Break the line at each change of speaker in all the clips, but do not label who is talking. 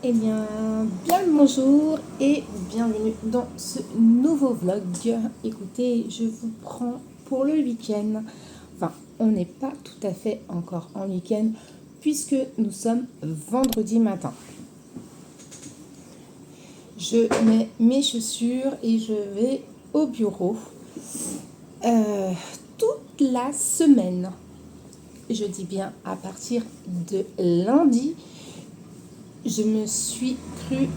Eh bien, bien le bonjour et bienvenue dans ce nouveau vlog. Écoutez, je vous prends pour le week-end. Enfin, on n'est pas tout à fait encore en week-end puisque nous sommes vendredi matin. Je mets mes chaussures et je vais au bureau toute la semaine. Je dis bien à partir de lundi. Je me suis crue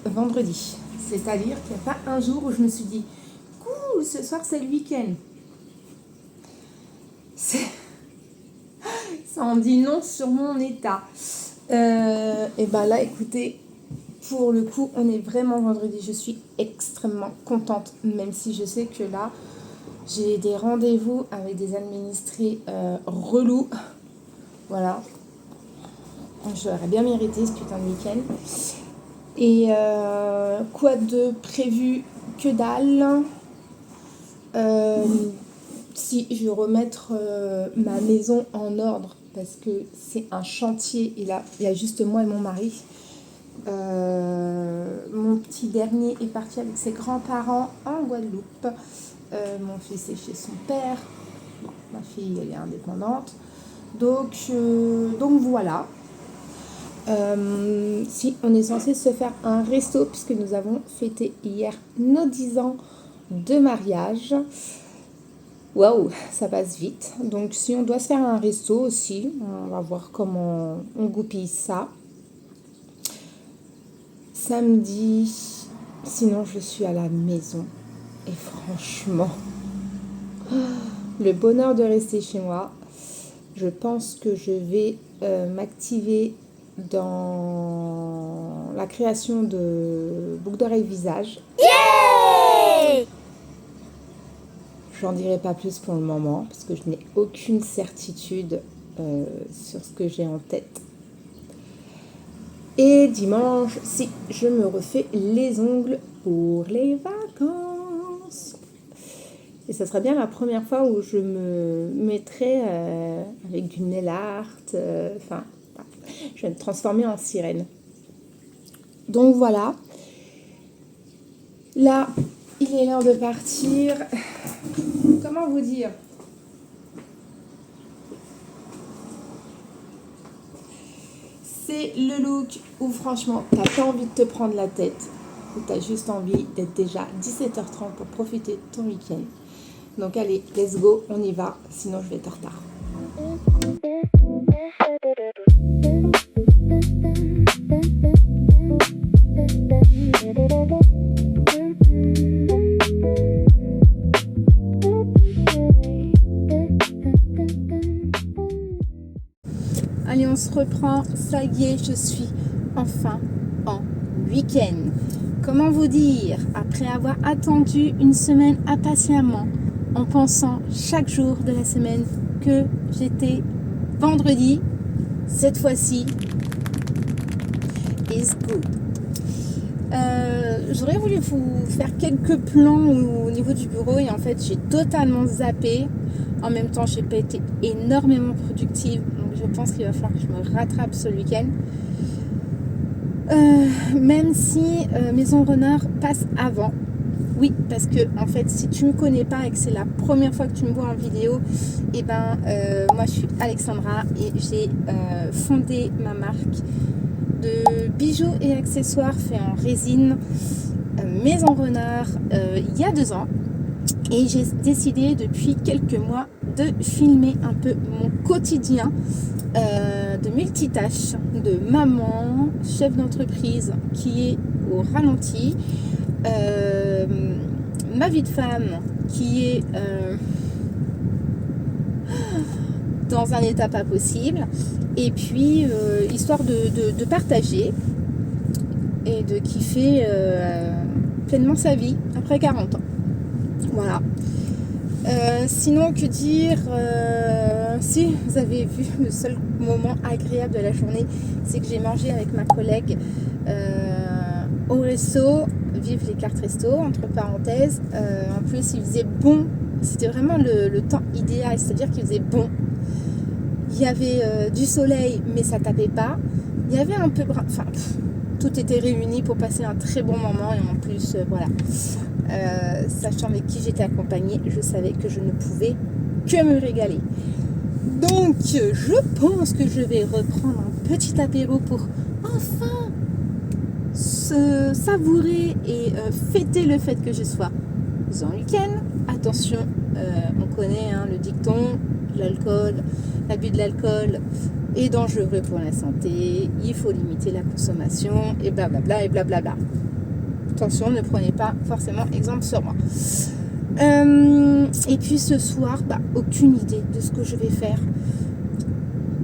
vendredi. C'est-à-dire qu'il n'y a pas un jour où je me suis dit « Cool, ce soir c'est le week-end ». Ça en dit non sur mon état. Et bien là, écoutez, pour le coup, on est vraiment vendredi. Je suis extrêmement contente, même si je sais que là, j'ai des rendez-vous avec des administrés relous. Voilà. J'aurais bien mérité ce putain de week-end. Et quoi de prévu? Que dalle. Si je vais remettre ma maison en ordre parce que c'est un chantier et là il y a juste moi et mon mari. Mon petit dernier est parti avec ses grands-parents en Guadeloupe. Mon fils est chez son père. Bon, ma fille elle est indépendante. Donc voilà. Si on est censé se faire un resto puisque nous avons fêté hier nos 10 ans de mariage. Waouh, ça passe vite. Donc si on doit se faire un resto aussi, on va voir comment on goupille ça. Samedi, sinon je suis à la maison. Et franchement, le bonheur de rester chez moi. Je pense que je vais m'activer dans la création de boucles d'oreilles visage.
Yeah!
J'en dirai pas plus pour le moment parce que je n'ai aucune certitude sur ce que j'ai en tête. Et dimanche, si je me refais les ongles pour les vacances. Et ça sera bien la première fois où je me mettrai avec du nail art. Je vais me transformer en sirène. Donc voilà. Là, il est l'heure de partir. Comment vous dire? C'est le look où franchement, t'as pas envie de te prendre la tête. Où t'as juste envie d'être déjà 17h30 pour profiter de ton week-end. Donc allez, let's go, on y va. Sinon, je vais être en retard. Allez, on se reprend. Ça y est, je suis enfin en week-end. Comment vous dire? Après avoir attendu une semaine impatiemment, en pensant chaque jour de la semaine que j'étais vendredi, cette fois-ci, is good. J'aurais voulu vous faire quelques plans au niveau du bureau et en fait j'ai totalement zappé. En même temps, j'ai pas été énormément productive, donc je pense qu'il va falloir que je me rattrape ce week-end. Même si Maison Runner passe avant. Oui, parce que en fait, si tu me connais pas et que c'est la première fois que tu me vois en vidéo, et moi je suis Alexandra et j'ai fondé ma marque de bijoux et accessoires faits en résine Maison Renard il y a 2 ans. Et j'ai décidé depuis quelques mois de filmer un peu mon quotidien de multitâches, de maman, chef d'entreprise qui est au ralenti, ma vie de femme qui est dans un état pas possible, et puis histoire de partager et de kiffer pleinement sa vie après 40 ans. Voilà. Sinon, que dire? Si vous avez vu, le seul moment agréable de la journée, c'est que j'ai mangé avec ma collègue au resto. Vive les cartes resto, entre parenthèses. En plus, il faisait bon. C'était vraiment le temps idéal, c'est-à-dire qu'il faisait bon. Il y avait du soleil, mais ça tapait pas. Il il y avait un peu... Enfin, tout était réuni pour passer un très bon moment. Et en plus, voilà. Sachant avec qui j'étais accompagnée, je savais que je ne pouvais que me régaler. Donc, je pense que je vais reprendre un petit apéro pour enfin se savourer et fêter le fait que je sois en week-end. Attention, on connaît le dicton, l'alcool, l'abus de l'alcool est dangereux pour la santé, il faut limiter la consommation et blablabla et blablabla. Attention, ne prenez pas forcément exemple sur moi. Et puis ce soir, aucune idée de ce que je vais faire.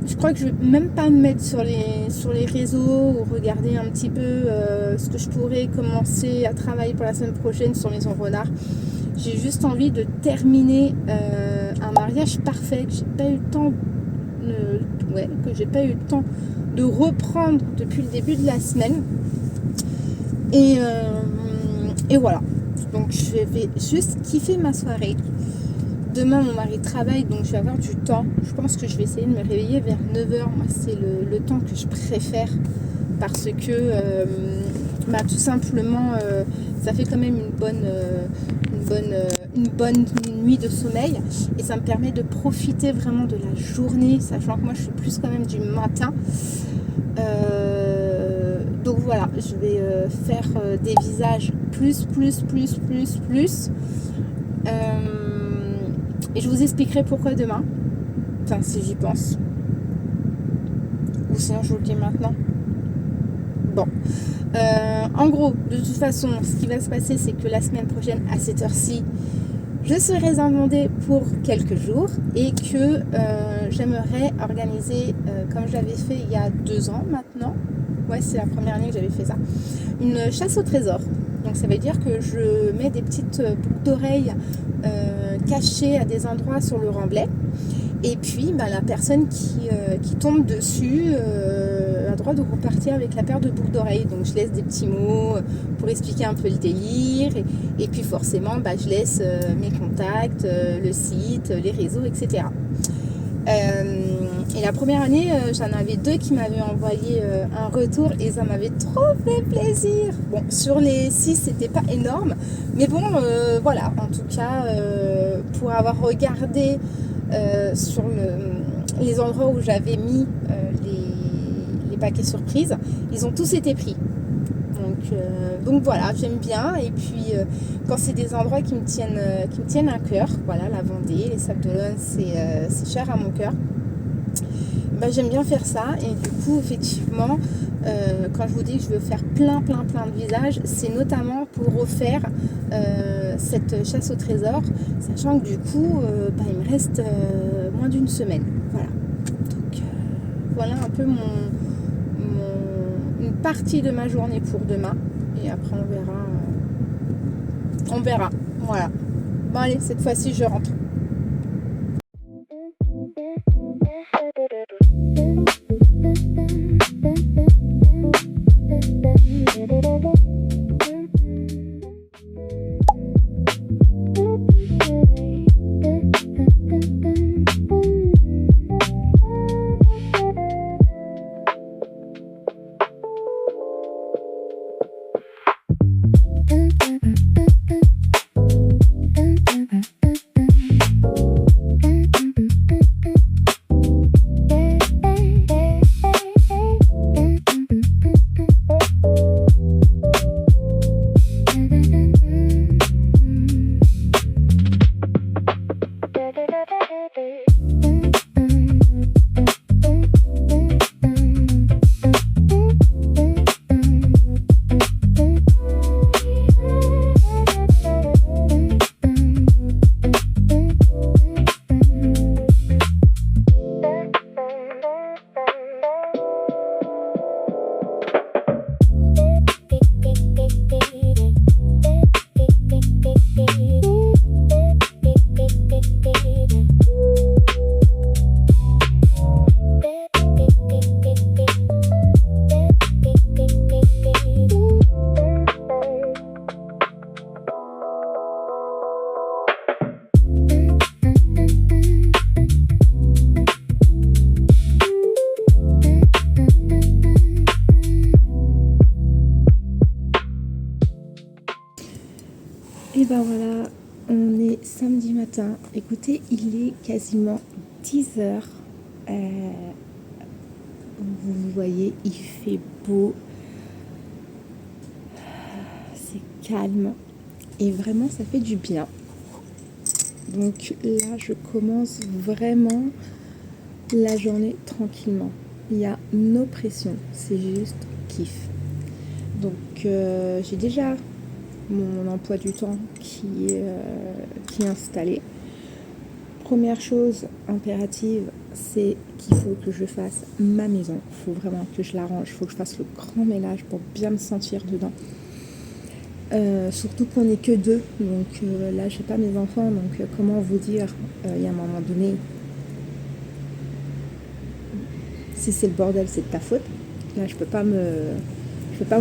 Je crois que je vais même pas me mettre sur les réseaux ou regarder un petit peu ce que je pourrais commencer à travailler pour la semaine prochaine sur Maison Renard. J'ai juste envie de terminer un mariage parfait que j'ai pas eu le temps de reprendre depuis le début de la semaine. Et voilà. Donc je vais juste kiffer ma soirée. Demain mon mari travaille, donc je vais avoir du temps. Je pense que je vais essayer de me réveiller vers 9h. Moi c'est le temps que je préfère. Parce que tout simplement ça fait quand même une bonne nuit de sommeil. Et ça me permet de profiter vraiment de la journée. Sachant que moi je suis plus quand même du matin. Donc voilà, je vais faire des visages plus. Et je vous expliquerai pourquoi demain. Enfin, si j'y pense. Ou sinon, je vous le dis maintenant. Bon. En gros, de toute façon, ce qui va se passer, c'est que la semaine prochaine, à cette heure-ci, je serai en Vendée pour quelques jours et que j'aimerais organiser, comme je l'avais fait il y a 2 ans maintenant. Ouais, c'est la première année que j'avais fait ça. Une chasse au trésor. Donc ça veut dire que je mets des petites boucles d'oreilles cachées à des endroits sur le remblai. Et puis la personne qui tombe dessus a le droit de repartir avec la paire de boucles d'oreilles. Donc je laisse des petits mots pour expliquer un peu le délire. Et puis forcément, je laisse mes contacts, le site, les réseaux, etc. Et la première année, j'en avais 2 qui m'avaient envoyé un retour et ça m'avait trop fait plaisir. Bon, sur les 6, c'était pas énorme, mais bon, voilà. En tout cas, pour avoir regardé sur les endroits où j'avais mis les paquets surprises, ils ont tous été pris. Donc voilà, j'aime bien. Et puis quand c'est des endroits qui me tiennent à cœur, voilà, la Vendée, les Sables d'Olonne, c'est cher à mon cœur. J'aime bien faire ça. Et du coup, effectivement, quand je vous dis que je veux faire plein de visages, c'est notamment pour refaire cette chasse au trésor, sachant que du coup, il me reste moins d'une semaine. Voilà. Donc voilà un peu une partie de ma journée pour demain. Et après, on verra. Voilà. Bon, allez, cette fois-ci, je rentre. Et ben voilà, on est samedi matin. Écoutez, il est quasiment 10h. Vous voyez, il fait beau. C'est calme. Et vraiment, ça fait du bien. Donc là, je commence vraiment la journée tranquillement. Il y a no pression. C'est juste kiff. Donc j'ai déjà mon emploi du temps qui est installé. Première chose impérative, c'est qu'il faut que je fasse ma maison. Il faut vraiment que je l'arrange. Il faut que je fasse le grand ménage pour bien me sentir dedans. Surtout qu'on n'est que deux. Donc là, j'ai pas mes enfants. Donc comment vous dire, il y a un moment donné, si c'est le bordel, c'est de ta faute. Là, je peux pas me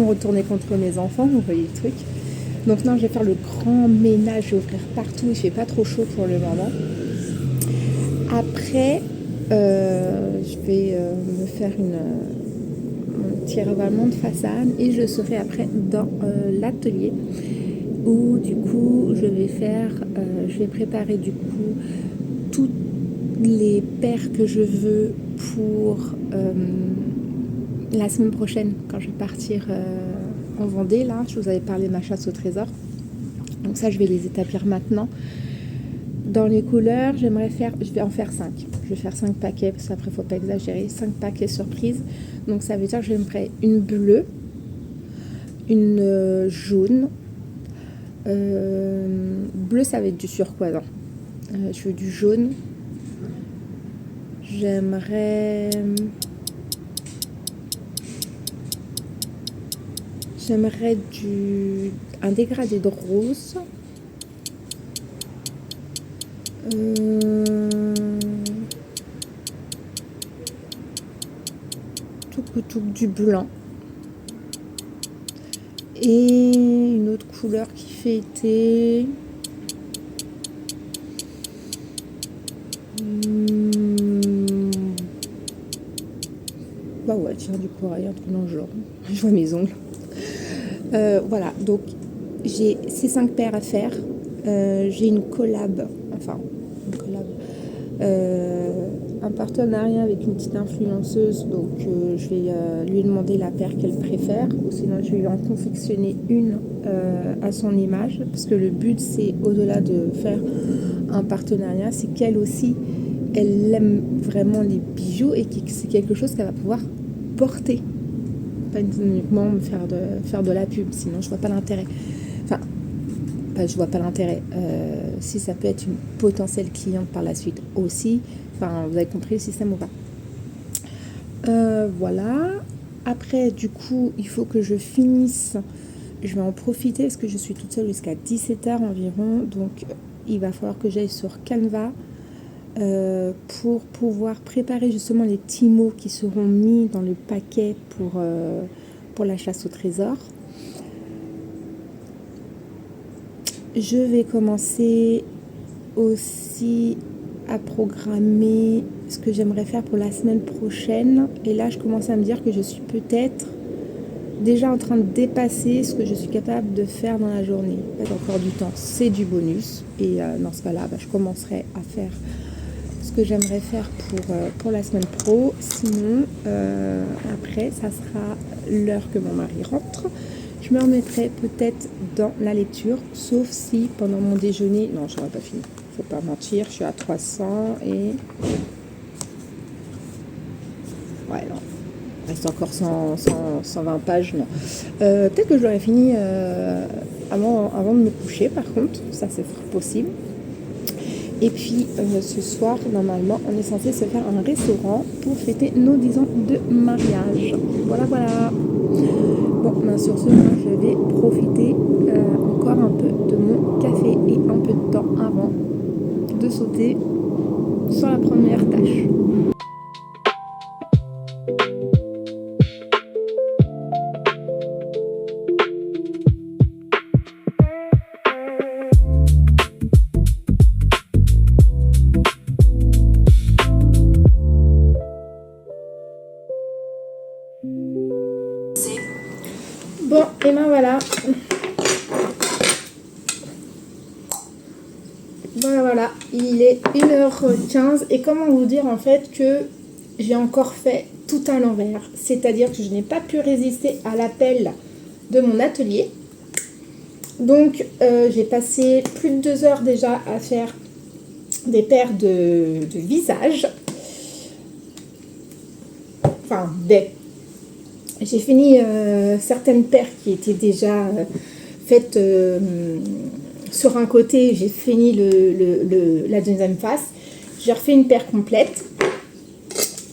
retourner contre mes enfants. Vous voyez le truc. Donc non, je vais faire le grand ménage, je vais ouvrir partout. Il fait pas trop chaud pour le moment. Après, je vais me faire un petit ravalement de façade et je serai après dans l'atelier où du coup je vais préparer du coup toutes les paires que je veux pour la semaine prochaine quand je vais partir en Vendée. Là, je vous avais parlé de ma chasse au trésor. Donc ça, je vais les établir maintenant. Dans les couleurs, je vais en faire 5. Je vais faire 5 paquets, parce qu'après, il ne faut pas exagérer. 5 paquets surprises. Donc, ça veut dire que je vais me prendre une bleue, une jaune. Bleu, ça va être du surcroisant. Je veux du jaune. J'aimerais un dégradé de rose. Tout du blanc et une autre couleur qui fait été. Bah ouais, tiens, du corail, un truc dans le genre. Je vois mes ongles. Voilà, donc j'ai ces 5 paires à faire. J'ai une collab, un partenariat avec une petite influenceuse, donc je vais lui demander la paire qu'elle préfère, ou sinon je vais lui en confectionner une à son image, parce que le but c'est, au-delà de faire un partenariat, c'est qu'elle aussi, elle aime vraiment les bijoux et que c'est quelque chose qu'elle va pouvoir porter, pas uniquement me faire de la pub, sinon je vois pas l'intérêt. Enfin, je vois pas l'intérêt. Si ça peut être une potentielle cliente par la suite aussi. Enfin, vous avez compris le système ou pas. Voilà. Après, du coup, il faut que je finisse. Je vais en profiter parce que je suis toute seule jusqu'à 17h environ. Donc, il va falloir que j'aille sur Canva pour pouvoir préparer justement les petits mots qui seront mis dans le paquet pour la chasse au trésor. Je vais commencer aussi à programmer ce que j'aimerais faire pour la semaine prochaine. Et là, je commence à me dire que je suis peut-être déjà en train de dépasser ce que je suis capable de faire dans la journée. J'ai encore du temps, c'est du bonus. Et dans ce cas-là, je commencerai à faire ce que j'aimerais faire pour la semaine pro. Sinon, après, ça sera l'heure que mon mari rentre. Je me remettrai peut-être dans la lecture, sauf si pendant mon déjeuner... Non, je n'aurais pas fini. Faut pas mentir, je suis à 300 et... Ouais, non. Il reste encore 120 pages, non. Peut-être que je l'aurais fini avant de me coucher, par contre. Ça, c'est possible. Et puis, ce soir, normalement, on est censé se faire un restaurant pour fêter nos 10 ans de mariage. Voilà, voilà. Bon, sur ce, moi, je vais profiter encore un peu de mon café et un peu de temps avant de sauter sur la première tâche. Bon, et ben voilà. Voilà, il est 1h15 et comment vous dire en fait que j'ai encore fait tout à l'envers. C'est-à-dire que je n'ai pas pu résister à l'appel de mon atelier. Donc j'ai passé plus de 2 heures déjà à faire des paires de visage. Enfin, j'ai fini certaines paires qui étaient déjà faites sur un côté. J'ai fini la deuxième face. J'ai refait une paire complète.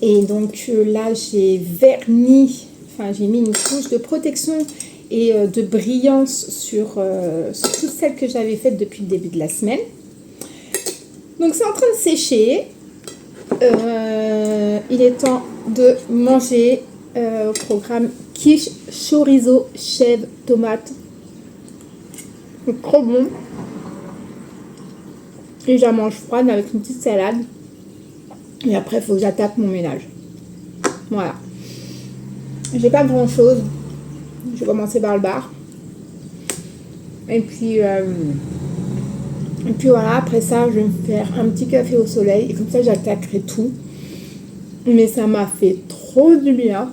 Et donc là, j'ai verni, enfin j'ai mis une couche de protection et de brillance sur toutes celles que j'avais faites depuis le début de la semaine. Donc c'est en train de sécher. Il est temps de manger au programme quiche, chorizo, chèvre, tomate. C'est trop bon. Et je la mange froide avec une petite salade. Et après, il faut que j'attaque mon ménage. Voilà. J'ai pas grand chose. Je vais commencer par le bar. Et puis voilà, après ça, je vais me faire un petit café au soleil. Et comme ça, j'attaquerai tout. Mais ça m'a fait trop du bien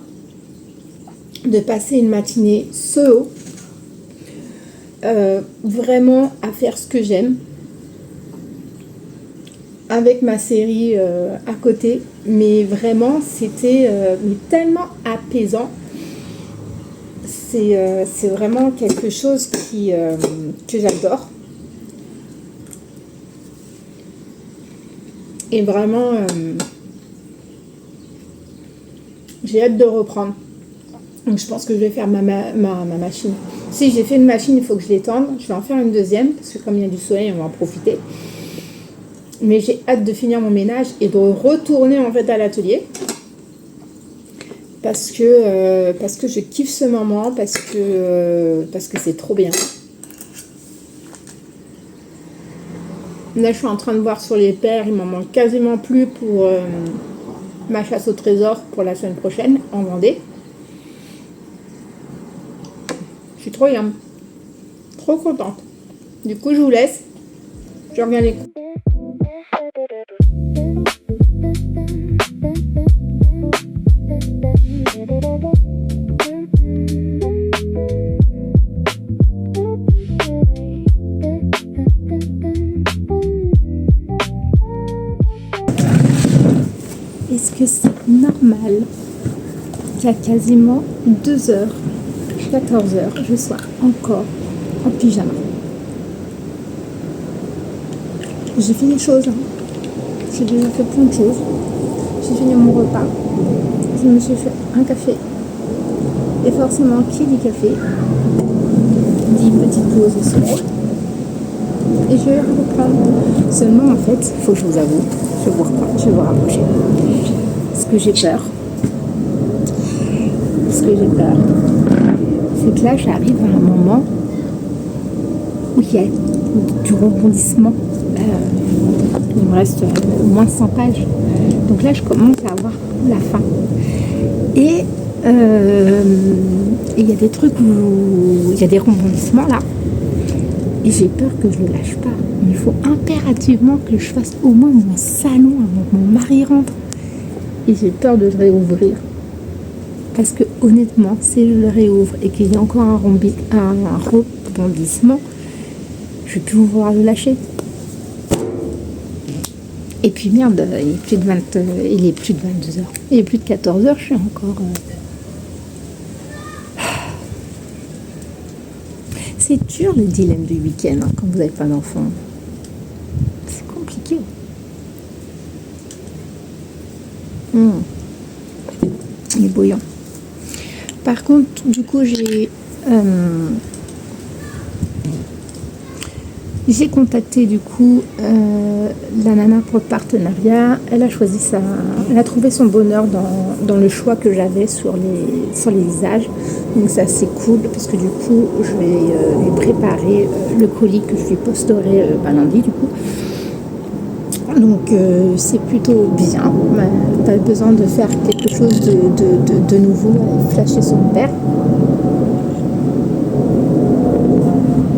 de passer une matinée solo. Vraiment à faire ce que j'aime. Avec ma série à côté. Mais vraiment, c'était tellement apaisant. C'est vraiment quelque chose que j'adore. Et vraiment, j'ai hâte de reprendre. Donc je pense que je vais faire ma machine. Si j'ai fait une machine, il faut que je l'étende. Je vais en faire une deuxième, parce que comme il y a du soleil, on va en profiter. Mais j'ai hâte de finir mon ménage et de retourner en fait à l'atelier. Parce que je kiffe ce moment, parce que c'est trop bien. Là, je suis en train de voir sur les paires, il m'en manque quasiment plus pour ma chasse au trésor pour la semaine prochaine en Vendée. Je suis trop yam, trop contente. Du coup, je vous laisse. Je reviens les coups. Est-ce que c'est normal qu'à quasiment 2h, 14h, je sois encore en pyjama? J'ai fait des choses, hein. J'ai déjà fait plein de choses. J'ai fini mon repas. Je me suis fait un café. Et forcément, qui dit café dit petite pause au soleil. Et je vais reprendre. Seulement, en fait, il faut que je vous avoue, je vais vous rapprocher. Ce que j'ai peur, c'est que là, j'arrive à un moment où il y a du rebondissement. Il me reste au moins 100 pages. Donc là, je commence à avoir la fin. Et il y a des trucs où il y a des rebondissements là. Et j'ai peur que je ne le lâche pas. Mais il faut impérativement que je fasse au moins mon salon avant que mon mari rentre. Et j'ai peur de le réouvrir. Parce que honnêtement, si je le réouvre et qu'il y a encore un rebondissement, je vais plus pouvoir le lâcher. Et puis merde, il est plus de 22h. Il est plus de 14h, je suis encore... C'est dur le dilemme du week-end hein, quand vous n'avez pas d'enfant. C'est compliqué. Il est bouillant. Par contre, du coup, j'ai contacté du coup la nana pour le partenariat. Elle a trouvé son bonheur dans le choix que j'avais sur les visages. Donc ça c'est cool parce que du coup je vais lui préparer le colis que je lui posterai lundi du coup. Donc c'est plutôt bien. Tu as besoin de faire quelque chose de nouveau, flasher son père.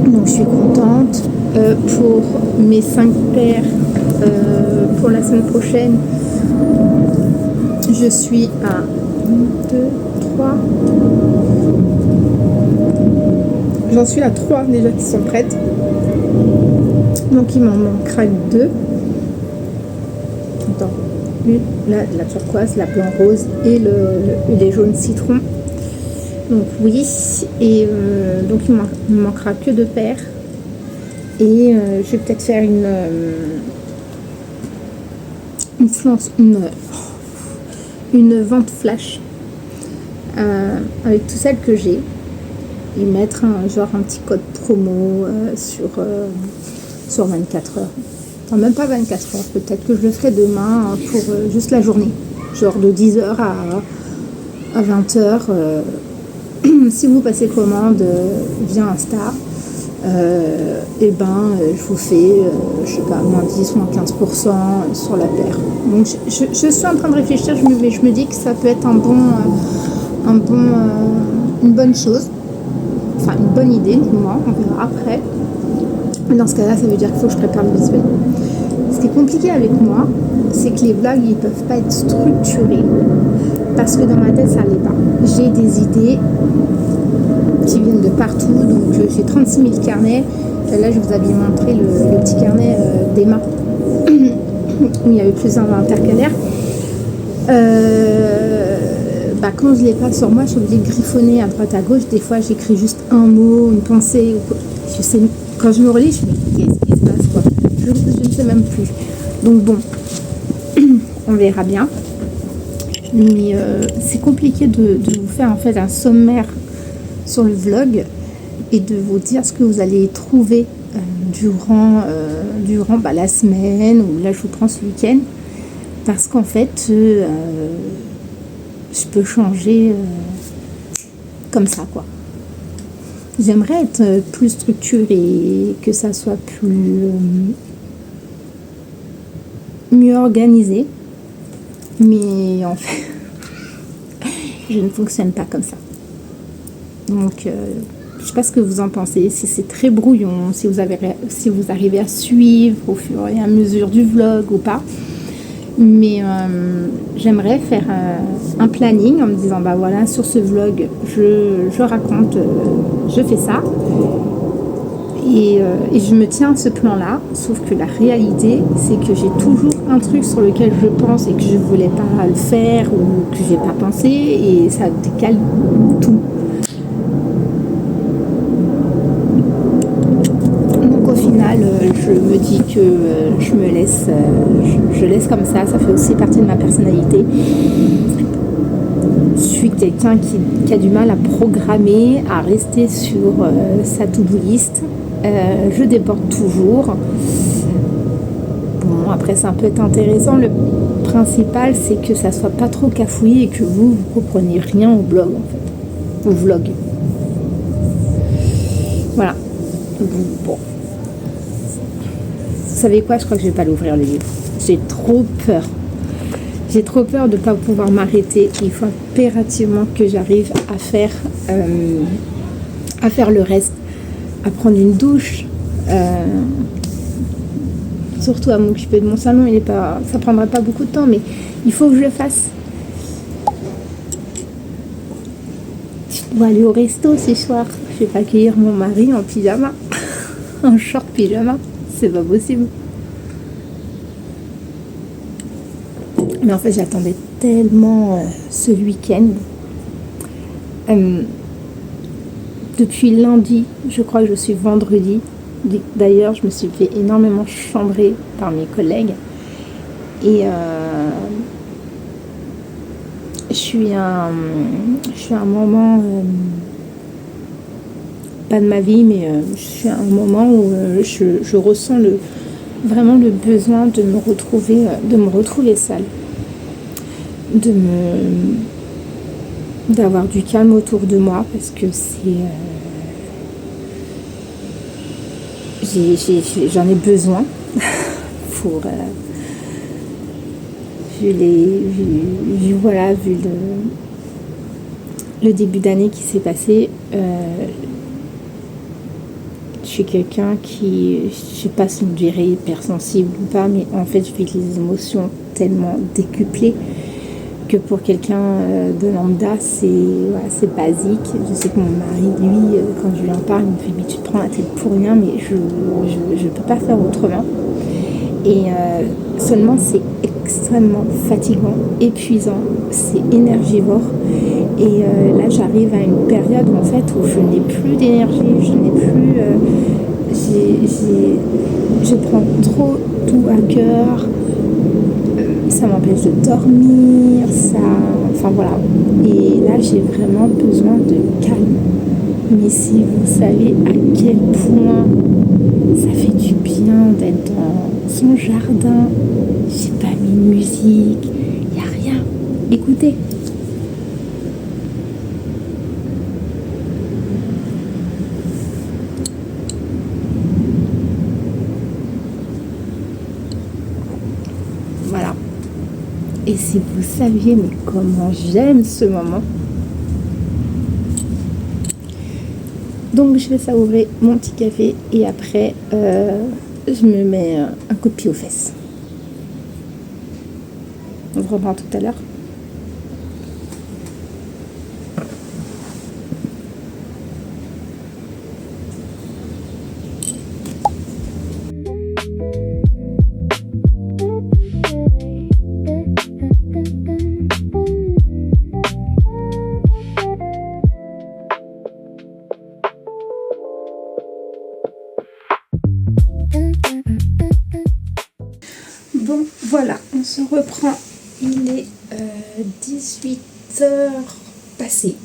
Donc je suis contente. pour mes 5 paires pour la semaine prochaine. Je suis à 2, 3. J'en suis à 3 déjà qui sont prêtes. Donc il m'en manquera 2. Attends, la turquoise, la blanc rose et les jaunes citron. Donc oui, et donc il me manquera que 2 paires. Et je vais peut-être faire une vente flash avec tout celles que j'ai et mettre un petit code promo sur 24 heures. Enfin, même pas 24 heures, peut-être que je le ferai demain pour juste la journée, genre de 10h à 20h. Si vous passez commande via Insta, je vous fais, je sais pas, moins 10, moins 15% sur la paire. Donc je suis en train de réfléchir, mais je me dis que ça peut être une bonne chose, enfin une bonne idée, du moins, on verra après. Mais dans ce cas-là, ça veut dire qu'il faut que je prépare le visuel. Ce qui est compliqué avec moi, c'est que les vlogs, ils peuvent pas être structurés parce que dans ma tête, ça l'est pas. J'ai des idées qui viennent de partout, donc j'ai 36 000 carnets. Là, je vous avais montré le petit carnet d'Emma où il y avait plusieurs intercalaires. Quand je l'ai pas sur moi, je suis obligée de griffonner à droite à gauche. Des fois, j'écris juste un mot, une pensée. Je sais, quand je me relis, je me dis qu'est-ce qui se passe, quoi. Je ne sais même plus. Donc bon, on verra bien. Mais c'est compliqué de vous faire en fait un sommaire sur le vlog et de vous dire ce que vous allez trouver durant la semaine, ou là je vous prends ce week-end, parce qu'en fait je peux changer comme ça, quoi. J'aimerais être plus structurée, que ça soit mieux organisé, mais en fait je ne fonctionne pas comme ça. Donc je ne sais pas ce que vous en pensez, si c'est très brouillon, si vous arrivez à suivre au fur et à mesure du vlog ou pas. Mais j'aimerais faire un planning en me disant voilà, sur ce vlog je raconte, je fais ça et je me tiens à ce plan là, sauf que la réalité c'est que j'ai toujours un truc sur lequel je pense et que je voulais pas le faire ou que j'ai pas pensé, et ça décale tout. Je me dis que je laisse comme ça fait aussi partie de ma personnalité. Je suis quelqu'un qui a du mal à programmer, à rester sur sa to-do list. Je déborde toujours. Bon, après ça peut être intéressant. Le principal, c'est que ça soit pas trop cafouillé et que vous compreniez rien au blog, en fait. Au vlog. Voilà. Bon. Vous savez quoi, je crois que je vais pas l'ouvrir, le livre. J'ai trop peur. J'ai trop peur de ne pas pouvoir m'arrêter. Il faut impérativement que j'arrive à faire le reste, à prendre une douche, surtout à m'occuper de mon salon. Ça prendra pas beaucoup de temps, mais il faut que je le fasse. Je dois aller au resto ce soir. Je vais pas accueillir mon mari en pyjama, en short pyjama. C'est pas possible. Mais en fait, j'attendais tellement ce week-end. Depuis lundi, je crois que je suis vendredi. D'ailleurs, je me suis fait énormément chambrer par mes collègues. Et je suis à un moment, pas de ma vie, mais je suis à un moment où je ressens vraiment le besoin de me retrouver seule. D'avoir du calme autour de moi, parce que j'en ai besoin pour vu le début d'année qui s'est passé. Je suis quelqu'un qui, je sais pas si on dirait hypersensible ou pas, mais en fait je vis les émotions tellement décuplées que pour quelqu'un de lambda, c'est basique. Je sais que mon mari, lui, quand je lui en parle, il me fait « mais tu te prends la tête pour rien », mais je peux pas faire autrement. Et seulement c'est extrêmement fatigant, épuisant, c'est énergivore. Et là j'arrive à une période en fait où je n'ai plus d'énergie, je n'ai plus... je prends trop tout à cœur, ça m'empêche de dormir, enfin voilà. Et là j'ai vraiment besoin de calme. Mais si vous savez à quel point ça fait du bien d'être dans son jardin, j'ai pas mis de musique, y a rien, écoutez. Voilà. Et si vous saviez mais comment j'aime ce moment. Donc je vais savourer mon petit café et après je me mets un coup de pied aux fesses. On se reprend tout à l'heure. Bon, voilà, on se reprend. Il est 18h passées.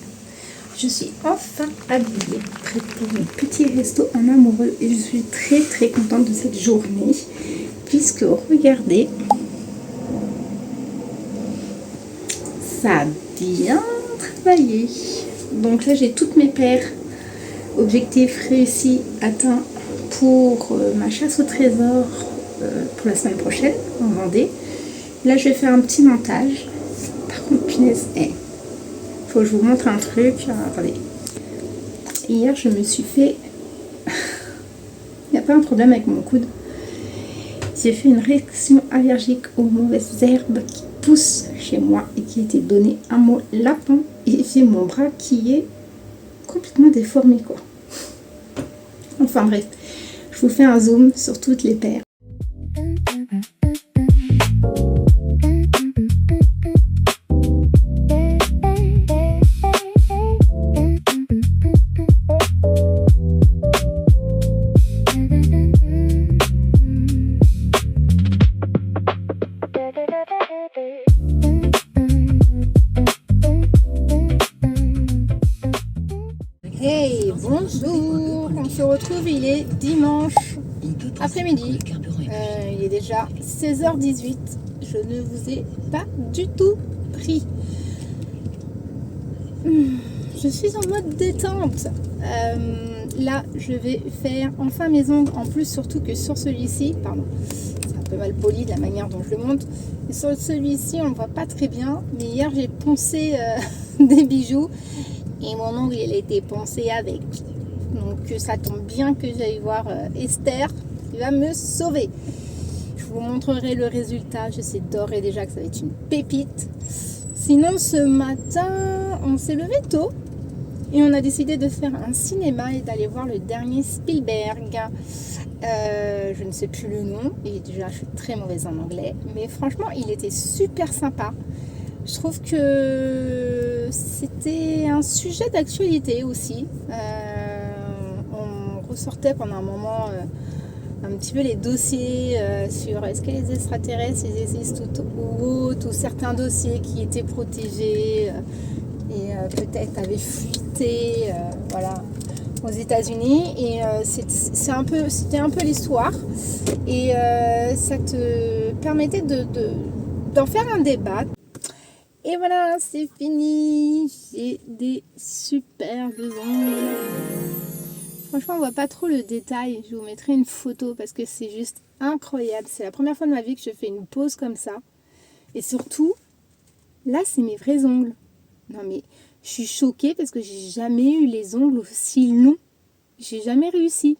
Je suis enfin habillée, prête pour mon petit resto en amoureux. Et je suis très très contente de cette journée. Puisque, regardez, ça a bien travaillé. Donc là, j'ai toutes mes paires. Objectif réussi, atteint pour ma chasse au trésor pour la semaine prochaine en Vendée. Là je vais faire un petit montage. Par contre punaise, faut que je vous montre un truc. Attendez. Hier je me suis fait il n'y a pas un problème avec mon coude. J'ai fait une réaction allergique aux mauvaises herbes qui poussent chez moi et qui a été donnée à mon lapin. Et j'ai mon bras qui est complètement déformé quoi. Enfin bref, je vous fais un zoom sur toutes les paires. Hey, bonjour, on se retrouve, il est dimanche après-midi, il est déjà 16h18, je ne vous ai pas du tout pris. Je suis en mode détente, là je vais faire enfin mes ongles, en plus surtout que sur celui-ci, pardon, c'est un peu mal poli de la manière dont je le monte, et sur celui-ci on ne voit pas très bien, mais hier j'ai poncé des bijoux. Et mon ongle, il a été poncé avec. Donc ça tombe bien que j'aille voir Esther, qui va me sauver. Je vous montrerai le résultat. Je sais d'ores et déjà que ça va être une pépite. Sinon, ce matin, on s'est levé tôt. Et on a décidé de faire un cinéma et d'aller voir le dernier Spielberg. Je ne sais plus le nom. Et déjà, je suis très mauvaise en anglais. Mais franchement, il était super sympa. Je trouve que c'était un sujet d'actualité aussi. On ressortait pendant un moment un petit peu les dossiers sur est-ce que les extraterrestres ils existent ou autres, ou certains dossiers qui étaient protégés et peut-être avaient fuité voilà, aux États-Unis. Et c'était un peu l'histoire. Et ça te permettait d'en faire un débat. Et voilà, c'est fini. J'ai des superbes ongles. Franchement, on voit pas trop le détail. Je vous mettrai une photo parce que c'est juste incroyable. C'est la première fois de ma vie que je fais une pose comme ça. Et surtout, là, c'est mes vrais ongles. Non mais, je suis choquée parce que j'ai jamais eu les ongles aussi longs. J'ai jamais réussi.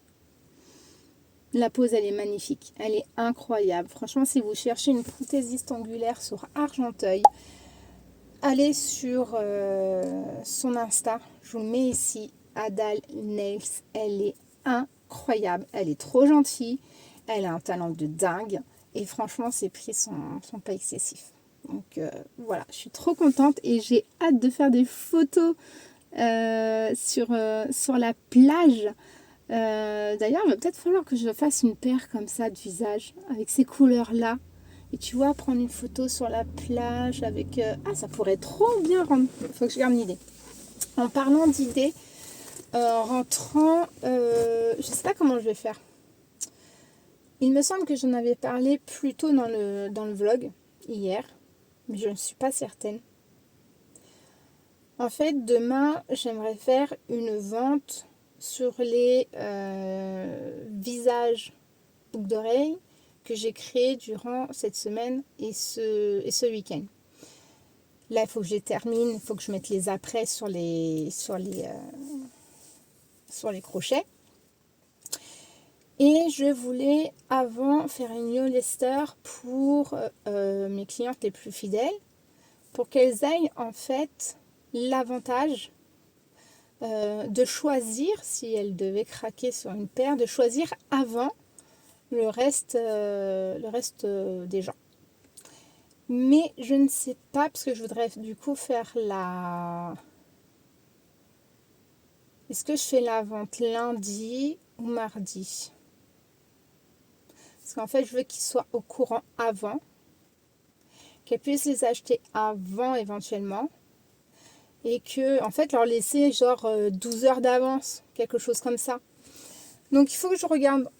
La pose, elle est magnifique. Elle est incroyable. Franchement, si vous cherchez une prothésiste angulaire sur Argenteuil, allez sur son Insta. Je vous le mets ici. Adal Nails. Elle est incroyable. Elle est trop gentille. Elle a un talent de dingue. Et franchement, ses prix sont pas excessifs. Donc voilà, je suis trop contente et j'ai hâte de faire des photos sur la plage. D'ailleurs, il va peut-être falloir que je fasse une paire comme ça de visage avec ces couleurs-là. Et tu vois, prendre une photo sur la plage avec... Ah, ça pourrait trop bien rendre... Il faut que je garde une idée. En parlant d'idées, en rentrant, je sais pas comment je vais faire. Il me semble que j'en avais parlé plus tôt dans le vlog, hier. Mais je ne suis pas certaine. En fait, demain, j'aimerais faire une vente sur les visages boucles d'oreilles que j'ai créé durant cette semaine et ce week-end. Là, il faut que je les termine, il faut que je mette les après sur les crochets. Et je voulais avant faire une newsletter pour mes clientes les plus fidèles, pour qu'elles aient en fait l'avantage de choisir, si elles devaient craquer sur une paire, de choisir avant le reste des gens. Mais je ne sais pas, parce que je voudrais du coup faire la... Est-ce que je fais la vente lundi ou mardi? Parce qu'en fait, je veux qu'ils soient au courant avant, qu'elles puissent les acheter avant éventuellement, et que, en fait, leur laisser genre 12 heures d'avance, quelque chose comme ça. Donc, il faut que je regarde.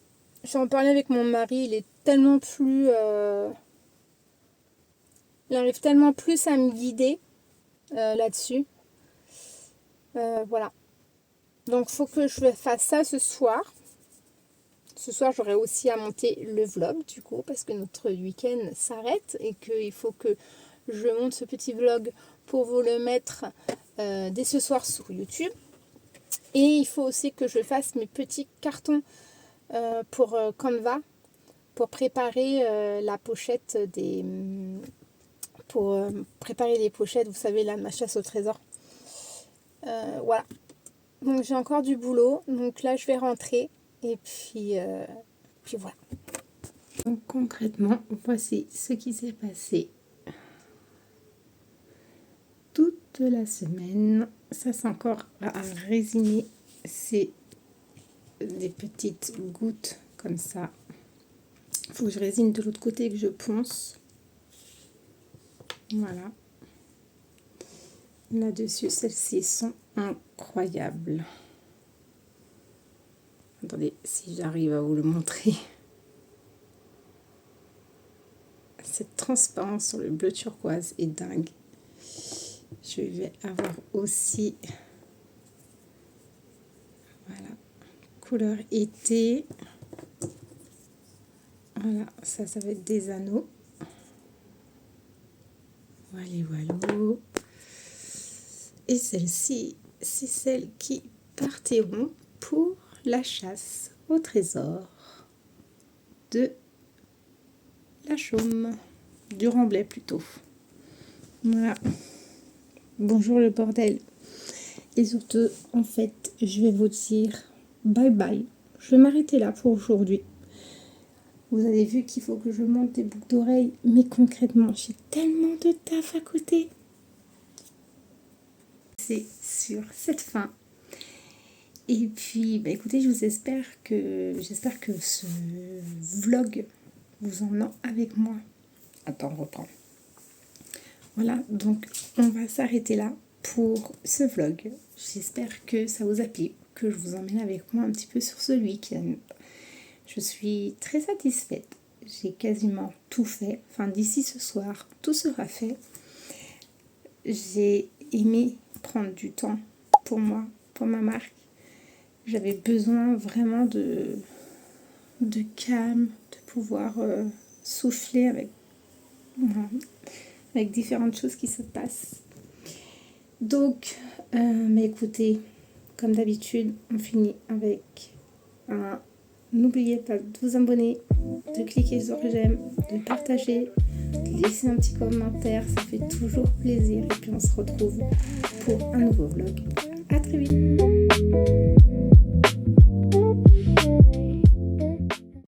Je vais en parler avec mon mari, il est tellement plus... il arrive tellement plus à me guider là-dessus. Voilà. Donc, il faut que je fasse ça ce soir. Ce soir, j'aurai aussi à monter le vlog, du coup, parce que notre week-end s'arrête et qu'il faut que je monte ce petit vlog pour vous le mettre dès ce soir sur YouTube. Et il faut aussi que je fasse mes petits cartons pour Canva, pour préparer la pochette des... pour préparer les pochettes, vous savez, là, de ma chasse au trésor. Voilà. Donc, j'ai encore du boulot. Donc là, je vais rentrer. Et puis voilà.
Donc concrètement, voici ce qui s'est passé toute la semaine. Ça, c'est encore à résiner. C'est des petites gouttes comme ça. Il faut que je résine de l'autre côté et que je ponce. Voilà. Là-dessus, celles-ci sont incroyables. Attendez, si j'arrive à vous le montrer. Cette transparence sur le bleu turquoise est dingue. Je vais avoir aussi, voilà, couleur été. Voilà, ça va être des anneaux. Voilà, voilà. Et celle-ci, c'est celle qui partiront pour la chasse au trésor de la Chaume, du Remblai plutôt. Voilà. Bonjour le bordel. Et surtout, en fait, je vais vous dire bye bye. Je vais m'arrêter là pour aujourd'hui. Vous avez vu qu'il faut que je monte des boucles d'oreilles, mais concrètement, j'ai tellement de taf à côté. C'est sur cette fin. Et puis, bah écoutez, j'espère que ce vlog vous en a avec moi. Attends, reprends. Voilà, donc on va s'arrêter là pour ce vlog. J'espère que ça vous a plu, que je vous emmène avec moi un petit peu sur ce week-end. Je suis très satisfaite. J'ai quasiment tout fait. Enfin, d'ici ce soir, tout sera fait. J'ai aimé prendre du temps pour moi, pour ma marque. J'avais besoin vraiment de calme, de pouvoir souffler avec différentes choses qui se passent. Donc, écoutez, comme d'habitude, on finit avec un N'oubliez pas de vous abonner, de cliquer sur j'aime, de partager, de laisser un petit commentaire, ça fait toujours plaisir. Et puis on se retrouve pour un nouveau vlog. À très vite.